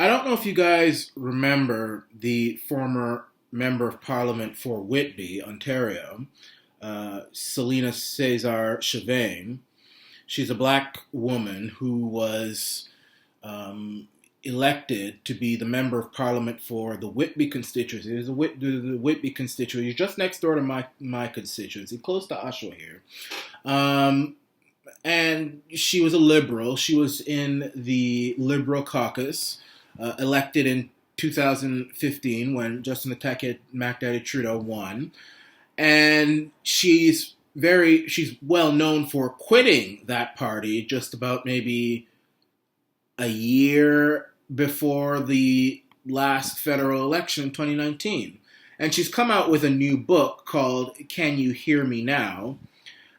I don't know if you guys remember the former member of parliament for Whitby, Ontario, Celina Caesar-Chavannes. She's a black woman who was elected to be the member of parliament for the Whitby constituency. There's the Whitby constituency just next door to my constituency, close to Oshawa here. And she was a liberal. She was in the Liberal caucus, elected in 2015 when Justin the Tacky mackdaddy Trudeau won. And she's well known for quitting that party just about maybe a year before the last federal election in 2019. And she's come out with a new book called Can You Hear Me Now?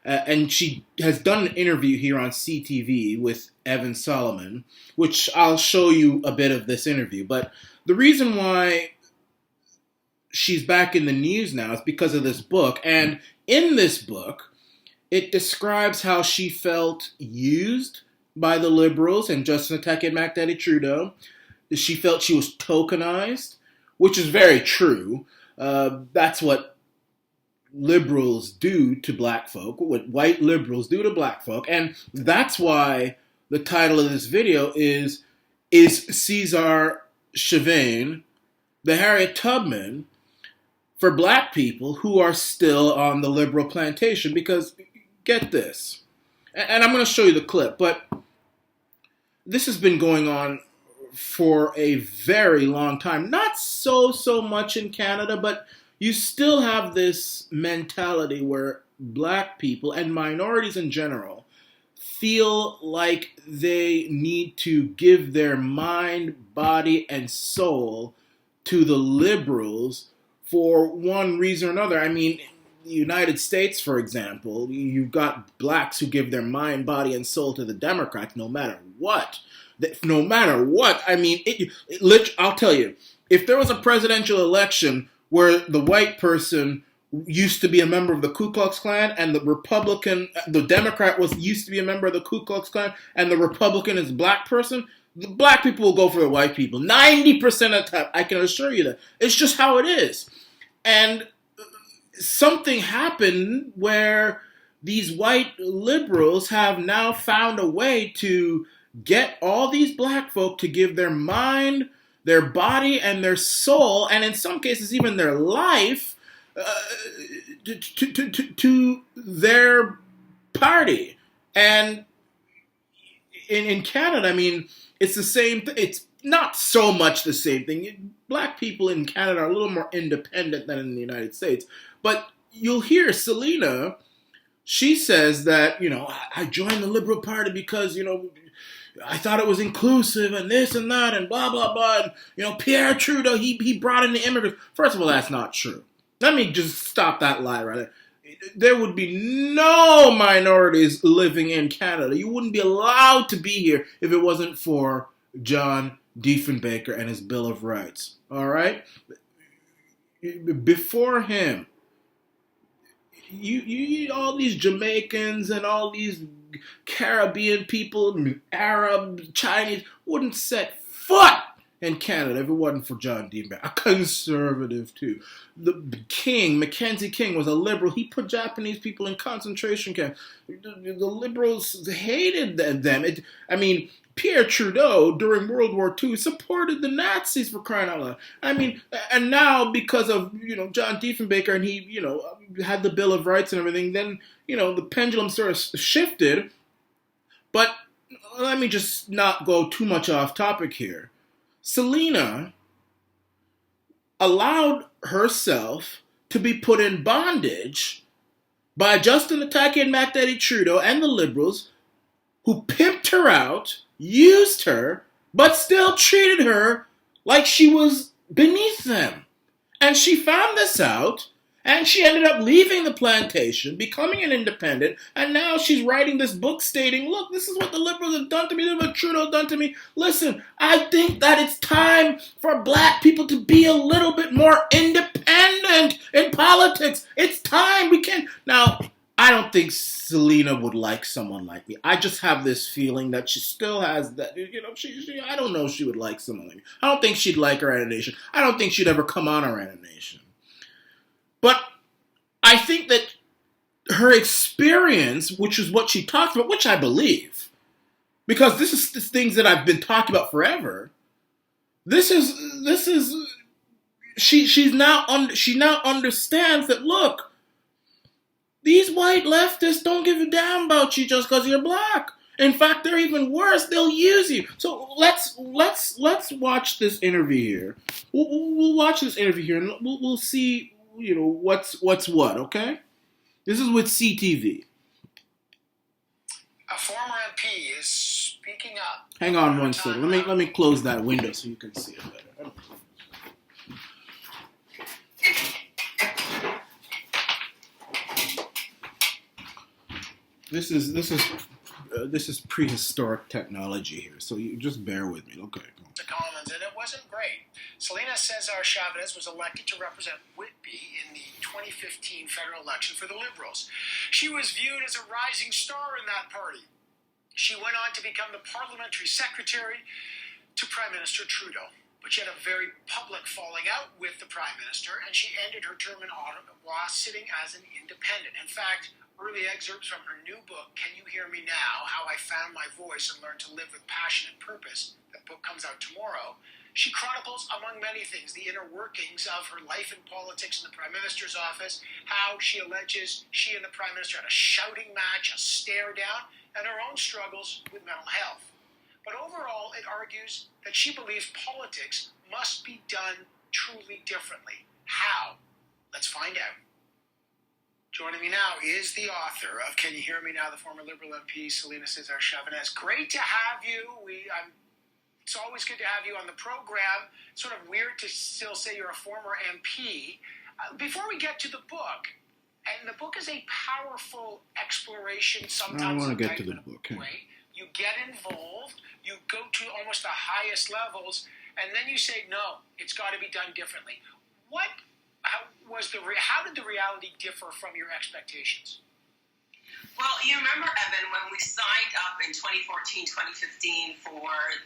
And she has done an interview here on CTV with Evan Solomon, which I'll show you a bit of this interview. But the reason why she's back in the news now is because of this book. And in this book, it describes how she felt used by the Liberals and Justin Tacky mackdaddy Trudeau. She felt she was tokenized, which is very true. That's what liberals do to black folk, what white liberals do to black folk. And that's why the title of this video is Caesar-Chavannes the Harriet Tubman for black people who are still on the Liberal Plantation? Because, get this, and I'm going to show you the clip, but this has been going on for a very long time. Not so much in Canada, but you still have this mentality where black people and minorities in general feel like they need to give their mind, body, and soul to the liberals for one reason or another. I mean, in the United States, for example, you've got blacks who give their mind, body, and soul to the Democrats no matter what. No matter what. I mean, I'll tell you, if there was a presidential election where the white person used to be a member of the Ku Klux Klan and the Democrat used to be a member of the Ku Klux Klan and the Republican is a black person, the black people will go for the white people. 90% of the time, I can assure you that. It's just how it is. And something happened where these white liberals have now found a way to get all these black folk to give their mind, their body, and their soul, and in some cases even their life, to their party. And in Canada, I mean, it's the same. It's not so much the same thing. Black people in Canada are a little more independent than in the United States. But you'll hear Celina. She says that, I joined the Liberal Party because, I thought it was inclusive and this and that and blah, blah, blah. And, Pierre Trudeau, he brought in the immigrants. First of all, that's not true. Let me just stop that lie right there. There would be no minorities living in Canada. You wouldn't be allowed to be here if it wasn't for John Diefenbaker and his Bill of Rights. All right? Before him, you all these Jamaicans and all these Caribbean people, Arab, Chinese, wouldn't set foot in Canada if it wasn't for John Diefenbaker, a conservative too. The King, Mackenzie King, was a liberal. He put Japanese people in concentration camps. The liberals hated them. Pierre Trudeau, during World War II, supported the Nazis, for crying out loud. I mean, and now because of, John Diefenbaker and he, had the Bill of Rights and everything, then, the pendulum sort of shifted. But let me just not go too much off topic here. Celina allowed herself to be put in bondage by Justin the Tacky and mackdaddy Trudeau and the Liberals, who pimped her out, used her, but still treated her like she was beneath them. And she found this out, and she ended up leaving the plantation, becoming an independent, and now she's writing this book stating, look, this is what the Liberals have done to me, this is what Trudeau done to me. Listen, I think that it's time for black people to be a little bit more independent in politics. It's time. We can now. I don't think Celina would like someone like me. I just have this feeling that she still has that, I don't know if she would like someone like me. I don't think she'd like Arana Nation. I don't think she'd ever come on Arana Nation. But I think that her experience, which is what she talked about, which I believe, because this is things that I've been talking about forever. She now understands that, look, these white leftists don't give a damn about you just because you're black. In fact, they're even worse. They'll use you. So let's watch this interview here. We'll watch this interview here, and we'll see what's what. Okay, this is with CTV. A former MP is speaking up. Hang on one second. Let me close that window so you can see it better. This is prehistoric technology here, so you just bear with me. Okay. The Commons, and it wasn't great. Celina Caesar-Chavannes was elected to represent Whitby in the 2015 federal election for the Liberals. She was viewed as a rising star in that party. She went on to become the parliamentary secretary to Prime Minister Trudeau. But she had a very public falling out with the Prime Minister, and she ended her term in Ottawa sitting as an independent. In fact, early excerpts from her new book, Can You Hear Me Now? How I Found My Voice and Learned to Live with Passion and Purpose, that book comes out tomorrow. She chronicles, among many things, the inner workings of her life in politics in the Prime Minister's office, how she alleges she and the Prime Minister had a shouting match, a stare down, and her own struggles with mental health. But overall, it argues that she believes politics must be done truly differently. How? Let's find out. Joining me now is the author of Can You Hear Me Now, the former Liberal MP, Celina Caesar-Chavannes. Great to have you. It's always good to have you on the program. Sort of weird to still say you're a former MP. Before we get to the book, and the book is a powerful exploration, sometimes I want to get to the book. Way. You get involved, you go to almost the highest levels, and then you say, no, it's got to be done differently. How did the reality differ from your expectations? Well, you remember, Evan, when we signed up in 2014, 2015 for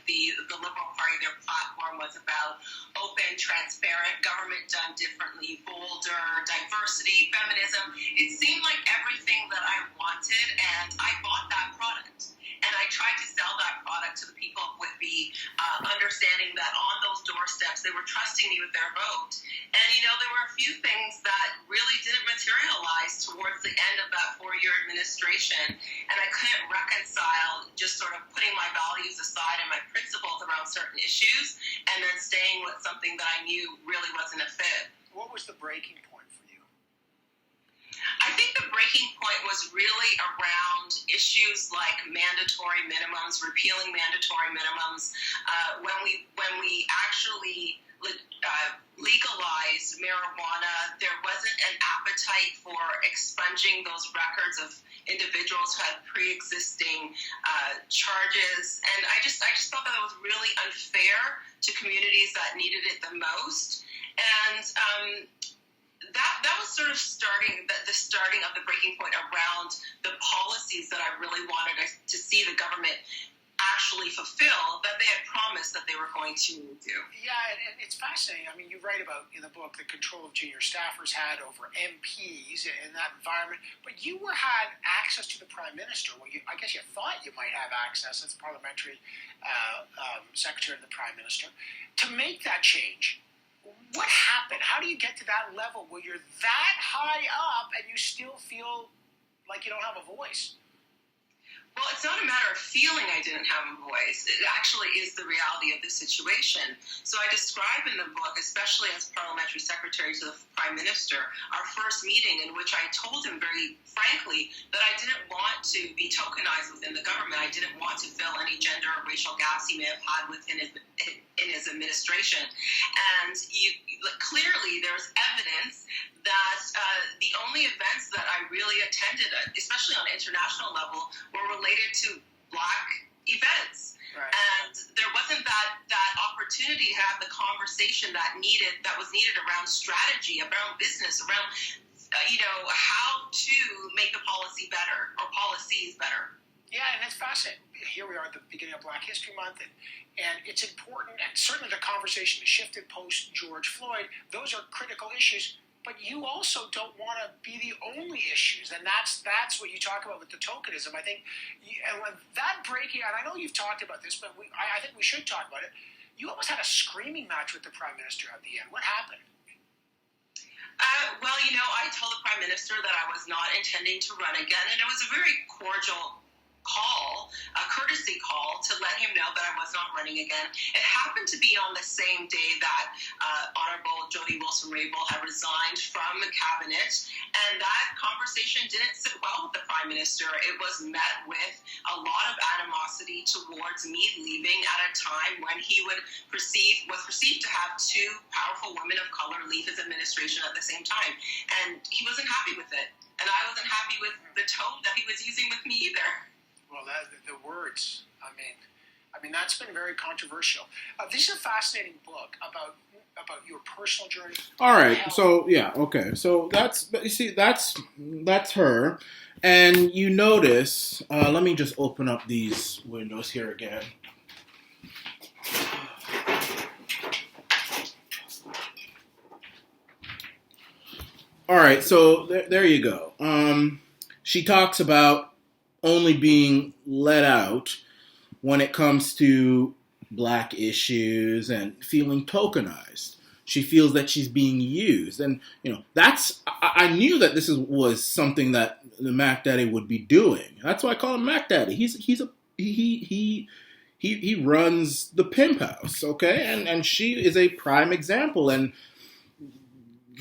the Liberal Party, their platform was about open, transparent, government done differently, bolder, diversity, feminism. It seemed like everything that I wanted, and I bought that product. And I tried to sell that product to the people of Whitby, understanding that on those doorsteps, they were trusting me with their vote. And, there were a few things that really didn't materialize towards the end of that 4-year administration. And I couldn't reconcile just sort of putting my values aside and my principles around certain issues and then staying with something that I knew really wasn't a fit. What was the breaking point for you? I think the breaking point was really around issues like mandatory minimums, repealing mandatory minimums. When we actually legalized marijuana, there wasn't an appetite for expunging those records of individuals who had pre-existing charges, and I just thought that was really unfair to communities that needed it the most, and that was sort of the starting of the breaking point around the policies that I really wanted to see the government actually fulfill that they had promised that they were going to do. Yeah, and it's fascinating. I mean, you write about in the book the control of junior staffers had over MPs in that environment, but you had access to the Prime Minister. Well, I guess you thought you might have access as the parliamentary secretary of the Prime Minister to make that change. What happened? How do you get to that level where you're that high up and you still feel like you don't have a voice? Well, it's not a matter of feeling I didn't have a voice. It actually is the reality of the situation. So I describe in the book, especially as parliamentary secretary to the Prime Minister, our first meeting in which I told him very frankly that I didn't want to be tokenized within the government. I didn't want to fill any gender or racial gaps he may have had within his administration. And clearly there's evidence that the only events that I really attended, especially on an international level, were related to Black events. Right. And there wasn't that opportunity to have the conversation that was needed around strategy, around business, around how to make the policy better or policies better. Yeah, and it's fascinating. Here we are at the beginning of Black History Month, and it's important, and certainly the conversation has shifted post-George Floyd. Those are critical issues, but you also don't want to be the only issues, and that's what you talk about with the tokenism. I think, and when that breaking, and I know you've talked about this, but I think we should talk about it. You almost had a screaming match with the Prime Minister at the end. What happened? I told the Prime Minister that I was not intending to run again, and it was a very cordial call, a courtesy call to let him know that I was not running again. It happened to be on the same day that Honorable Jody Wilson-Raybould had resigned from the cabinet, and that conversation didn't sit well with the Prime Minister. It was met with a lot of animosity towards me leaving at a time when he was perceived to have two powerful women of color leave his administration at the same time, and he wasn't happy with it, and I wasn't happy with the tone that he was using with me either. Well, the words, I mean, that's been very controversial. This is a fascinating book about your personal journey. All right, so yeah, okay, so that's her, and you notice. Let me just open up these windows here again. All right, so there you go. She talks about only being let out when it comes to Black issues and feeling tokenized. She feels that she's being used, and I knew that this was something that the mackdaddy would be doing. That's why I call him mackdaddy. He runs the pimp house, okay, and she is a prime example. And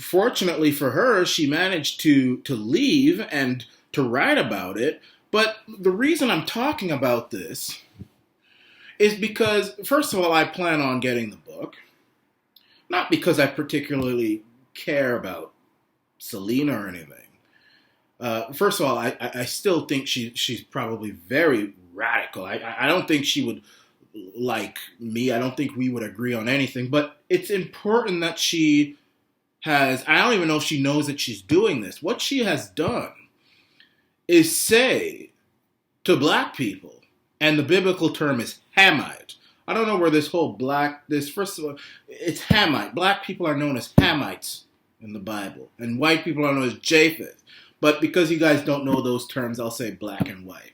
fortunately for her, she managed to leave and to write about it. But the reason I'm talking about this is because, first of all, I plan on getting the book. Not because I particularly care about Celina or anything. First of all, I still think she's probably very radical. I don't think she would like me. I don't think we would agree on anything. But it's important that she has... I don't even know if she knows that she's doing this. What she has done is say to Black people, and the biblical term is Hamite. I don't know where first of all, it's Hamite. Black people are known as Hamites in the Bible, and white people are known as Japheth. But because you guys don't know those terms, I'll say black and white.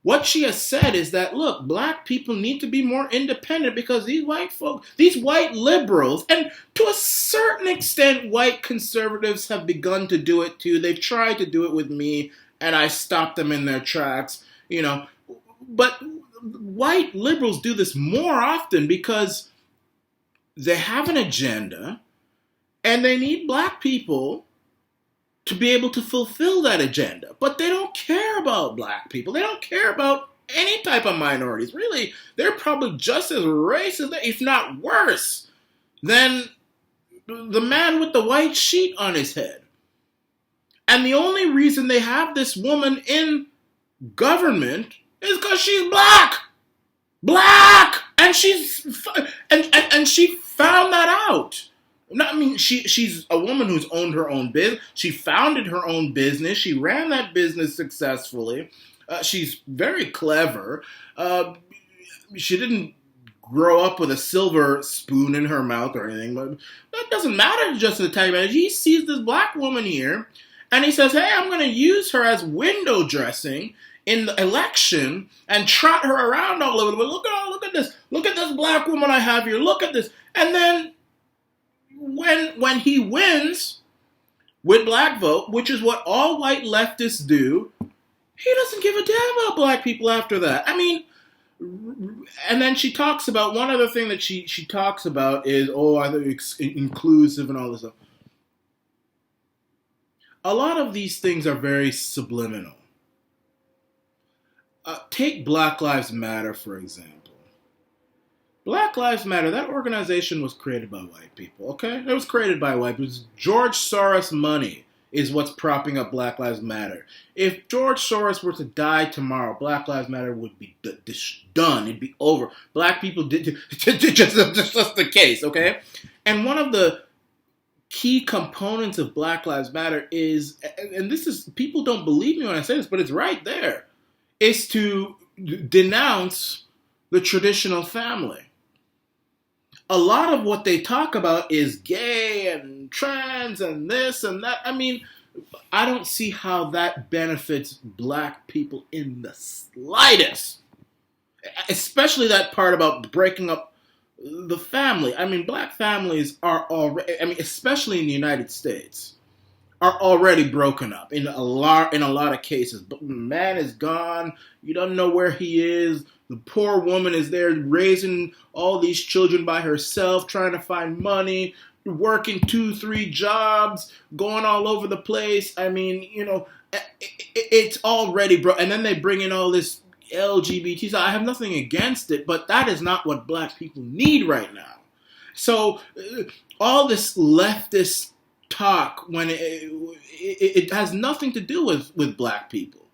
What she has said is that, look, Black people need to be more independent because these white liberals, and to a certain extent, white conservatives have begun to do it too. They've tried to do it with me, and I stopped them in their tracks, But white liberals do this more often because they have an agenda, and they need Black people to be able to fulfill that agenda. But they don't care about Black people. They don't care about any type of minorities. Really, they're probably just as racist, if not worse, than the man with the white sheet on his head. And the only reason they have this woman in government is because she's Black. And and she found that out. I mean, she's a woman who's owned her own business. She founded her own business. She ran that business successfully. She's very clever. She didn't grow up with a silver spoon in her mouth or anything, but that doesn't matter just to the tag manager. He sees this Black woman here, and he says, hey, I'm going to use her as window dressing in the election and trot her around all over. But look at this. Look at this Black woman I have here. Look at this. And then when he wins with Black vote, which is what all white leftists do, he doesn't give a damn about Black people after that. I mean, and then she talks about, one other thing that she talks about is, I think it's inclusive and all this stuff. A lot of these things are very subliminal. Take Black Lives Matter, for example. Black Lives Matter, that organization was created by white people, okay? It was created by white people. George Soros money is what's propping up Black Lives Matter. If George Soros were to die tomorrow, Black Lives Matter would be done. It'd be over. Black people did just the case, okay? And one of the key components of Black Lives Matter is, and this is, people don't believe me when I say this, but it's right there, is to denounce the traditional family. A lot of what they talk about is gay and trans and this and that. I mean, I don't see how that benefits Black people in the slightest. Especially that part about breaking up the family. I mean, Black families are already, I mean, especially in the United States, are already broken up in a lot of cases. But the man is gone. You don't know where he is. The poor woman is there raising all these children by herself, trying to find money, working 2-3 jobs, going all over the place. I mean, you know, it's already broken. And then they bring in all this LGBT. So I have nothing against it, but that is not what Black people need right now. So all this leftist talk, when it has nothing to do with Black people.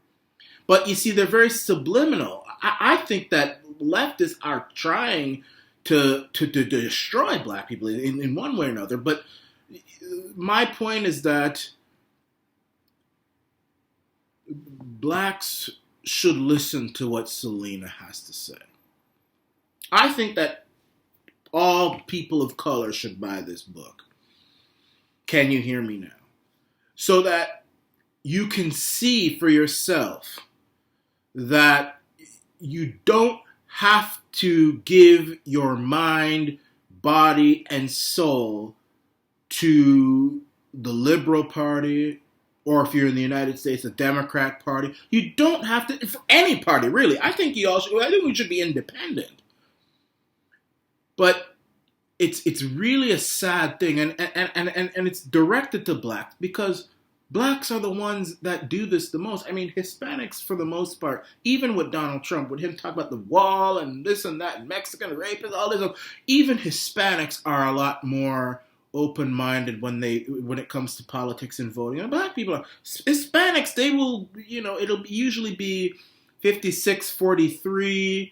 But you see, they're very subliminal. I think that leftists are trying to destroy Black people in one way or another. But my point is that Blacks should listen to what Celina has to say. I think that all people of color should buy this book. Can you hear me now? So that you can see for yourself that you don't have to give your mind, body, and soul to the Liberal Party, or if you're in the United States, the Democrat Party. You don't have to, for any party, really. I think we should be independent. But it's really a sad thing, and it's directed to Blacks, because Blacks are the ones that do this the most. I mean, Hispanics, for the most part, even with Donald Trump, with him talk about the wall and this and that, and Mexican rapists, all this, even Hispanics are a lot more open-minded when it comes to politics and voting. And Black people are, Hispanics, they will, you know, it'll usually be 56-43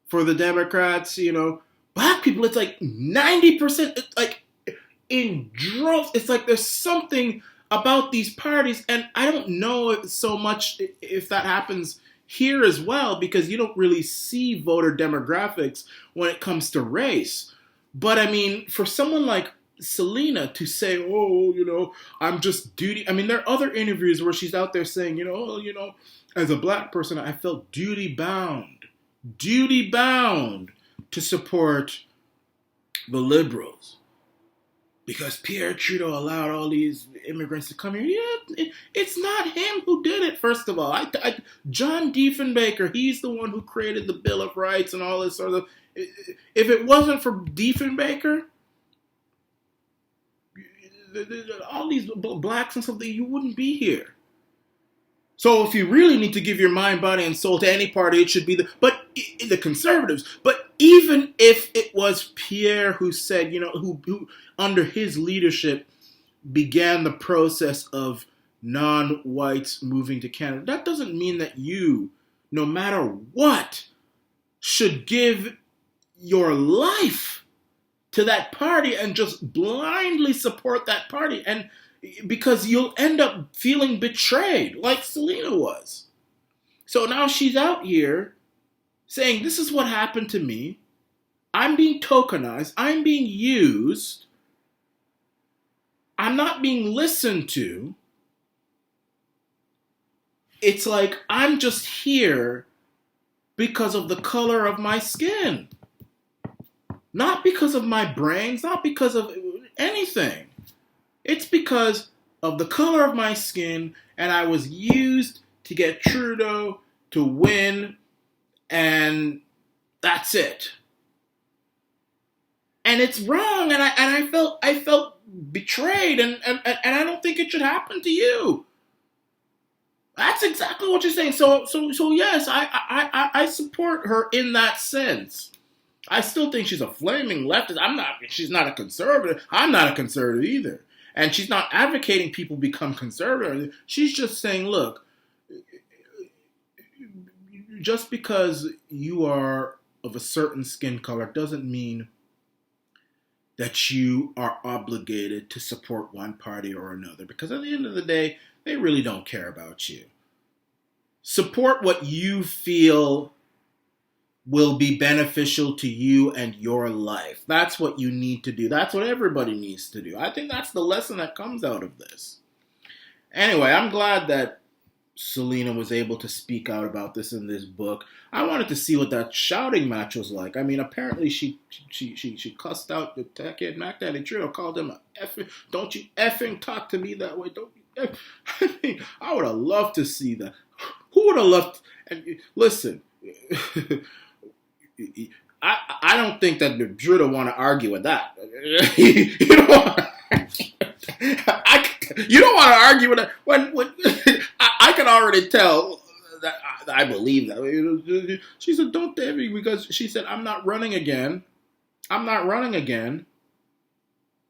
for the Democrats, you know. Black people, it's like 90%, like in droves. It's like there's something about these parties, and I don't know so much if that happens here as well, because you don't really see voter demographics when it comes to race. But I mean, for someone like Celina to say, oh, you know, I'm just duty. I mean, there are other interviews where she's out there saying, as a Black person, I felt duty bound to support the Liberals, because Pierre Trudeau allowed all these immigrants to come here. Yeah, it's not him who did it, first of all. John Diefenbaker, he's the one who created the Bill of Rights and all this sort of. If it wasn't for Diefenbaker, all these Blacks and stuff, you wouldn't be here. So if you really need to give your mind, body, and soul to any party, it should be the Conservatives. But even if it was Pierre who said, who under his leadership began the process of non-whites moving to Canada, that doesn't mean that you, no matter what, should give your life to that party and just blindly support that party. And because you'll end up feeling betrayed, like Celina was. So now she's out here saying, this is what happened to me. I'm being tokenized. I'm being used. I'm not being listened to. It's like I'm just here because of the color of my skin. Not because of my brains, not because of anything. It's because of the color of my skin, and I was used to get Trudeau to win, and that's it. And it's wrong, and I felt betrayed, and I don't think it should happen to you. That's exactly what you're saying. So yes, I support her in that sense. I still think she's a flaming leftist. She's not a conservative. I'm not a conservative either. And she's not advocating people become conservative. She's just saying, look, just because you are of a certain skin color doesn't mean that you are obligated to support one party or another, because at the end of the day, they really don't care about you. Support what you feel will be beneficial to you and your life. That's what you need to do. That's what everybody needs to do. I think that's the lesson that comes out of this. Anyway, I'm glad that Celina was able to speak out about this in this book. I wanted to see what that shouting match was like. I mean, apparently she cussed out the tacky and mackdaddy Trudeau, called him a effing, don't you effing talk to me that way. Don't you I mean, I would have loved to see that. Who would have loved, and listen, I don't think that Trudeau want to argue with that. You know, you don't want to argue with it when I can already tell that I believe that. She said, "Don't dare me," because she said, "I'm not running again. I'm not running again."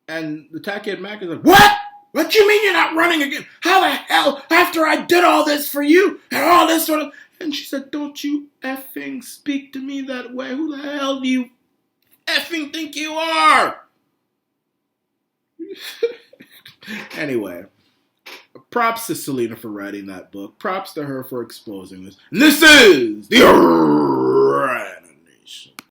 And the tackhead Mac is like, "What? What do you mean you're not running again? How the hell, after I did all this for you and all this sort of..." And she said, "Don't you effing speak to me that way. Who the hell do you effing think you are?" Anyway, props to Celina for writing that book. Props to her for exposing this. And this is the Arana Nation.